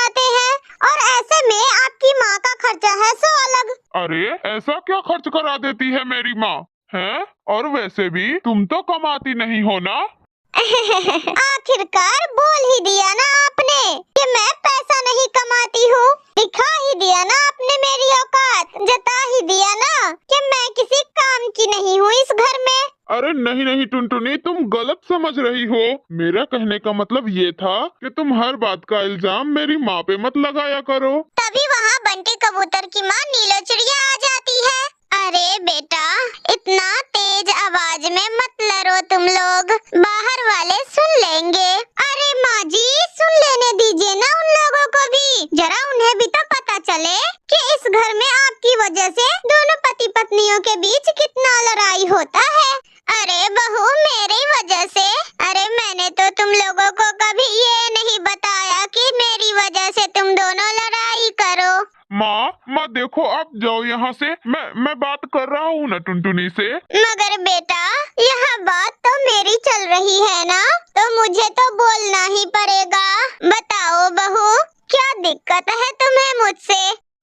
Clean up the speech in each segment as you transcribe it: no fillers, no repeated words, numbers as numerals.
कमाते हैं और ऐसे में आपकी माँ का खर्चा है सो अलग। अरे ऐसा क्या खर्च करा देती है मेरी माँ है? और वैसे भी तुम तो कमाती नहीं हो ना। आखिरकार बोल ही दिया ना आपने कि मैं पैसा नहीं कमाती हूँ। दिखा ही दिया ना आपने मेरी औकात, जता ही दिया ना कि मैं किसी काम की नहीं हूँ इस घर में। अरे नहीं नहीं टुनटुनी, तुम गलत समझ रही हो। मेरा कहने का मतलब ये था कि तुम हर बात का इल्जाम मेरी माँ पे मत लगाया करो। तभी वहाँ बंटी कबूतर की माँ नीलो चिड़िया आ जाती है। अरे बेटा, इतना तेज आवाज में मत लड़ो तुम लोग, बाहर वाले सुन लेंगे। अरे माँ जी, सुन लेने दीजिए ना उन लोगों को भी, जरा उन्हें भी तो पता चले कि इस घर में आपकी वजह से दोनों पति पत्नियों के बीच कितना लड़ाई होता है। अरे बहू, मेरी वजह से? अरे मैंने तो तुम लोगों को कभी ये नहीं बताया कि मेरी वजह से तुम दोनों लड़ाई करो। माँ देखो, आप जाओ यहाँ से। मैं बात कर रहा हूँ ना टुनटुनी से। मगर बेटा, यहाँ बात तो मेरी चल रही है ना, तो मुझे तो बोलना ही पड़ेगा। बताओ बहू, क्या दिक्कत है तुम्हें मुझसे?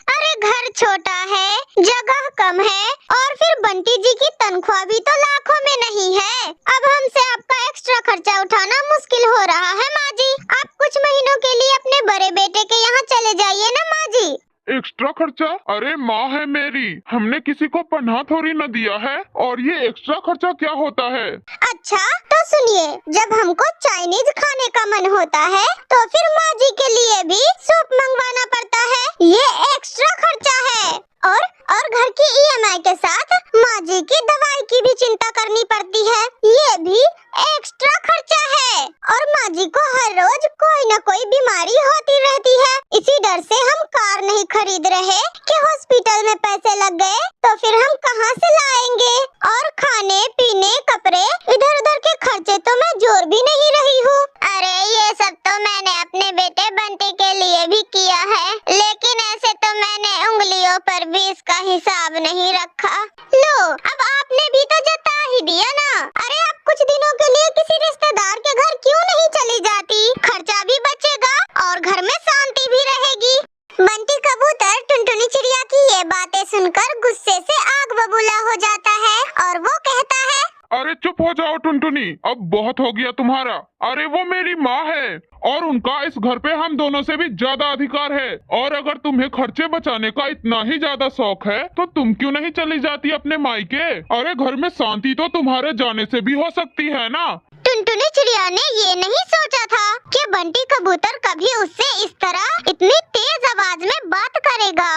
अरे घर छोटा है, जगह कम है और फिर बंटी जी की तनख्वाह भी तो लाखों में नहीं है। अब हमसे आपका एक्स्ट्रा खर्चा उठाना मुश्किल हो रहा है माँ जी। आप कुछ महीनों के लिए अपने बड़े बेटे के यहाँ चले जाइए ना माँ जी। एक्स्ट्रा खर्चा? अरे माँ है मेरी, हमने किसी को पनाह थोड़ी न दिया है। और ये एक्स्ट्रा खर्चा क्या होता है? अच्छा तो सुनिए, जब हमको चाइनीज खाने का मन होता है तो फिर माँ जी के लिए भी सूप मंगवाना पड़ता है, ये एक्स्ट्रा खर्चा है। और घर की ईएमआई के साथ माँ जी की दवाई की भी चिंता करनी पड़ती है, ये भी एक्स्ट्रा खर्चा है। और माँ जी को हर रोज कोई न कोई बीमारी होती रहती है, इसी डर से हम कार नहीं खरीद रहे कि हॉस्पिटल में पैसे लग गए तो फिर हम कहाँ से लाएंगे। और खाने पीने कपड़े इधर उधर के खर्चे तो मैं जोड़ भी नहीं रही हूँ। अरे ये सब तो मैंने अपने बेटे बंटी के लिए भी किया है, लेकिन ऐसे तो मैंने उंगलियों पर भी इसका हिसाब नहीं रखा। लो, अब आपने भी तो जता ही दिया ना। अरे अब कुछ दिनों के लिए किसी रिश्तेदार के घर क्यों नहीं चली जाती? खर्चा भी बचेगा और घर में शांति भी रहेगी। बंटी कबूतर टुनटुनी चिड़िया की ये बातें सुनकर गुस्से से आग बबूला हो जाता है और वो कहता है, अरे चुप हो जाओ टुनटुनी, अब बहुत हो गया तुम्हारा। अरे वो मेरी माँ है और उनका इस घर पे हम दोनों से भी ज्यादा अधिकार है। और अगर तुम्हें खर्चे बचाने का इतना ही ज्यादा शौक है तो तुम क्यों नहीं चली जाती अपने मायके? अरे घर में शांति तो तुम्हारे जाने से भी हो सकती है ना। टुनटुनी चिड़िया ने ये नहीं सोचा था कि बंटी कबूतर कभी उससे इस तरह इतनी तेज आवाज में बात करेगा।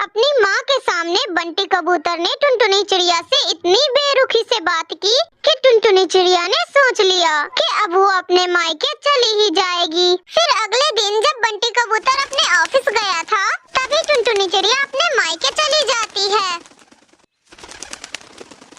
अपनी माँ के सामने बंटी कबूतर ने टुनटुनी चिड़िया से इतनी बेरुखी से बात की कि टुनटुनी चिड़िया ने सोच लिया कि अब वो अपने मायके चली ही जाएगी। फिर अगले दिन जब बंटी कबूतर अपने ऑफिस गया था, तभी टुनटुनी चिड़िया अपने मायके चली जाती है।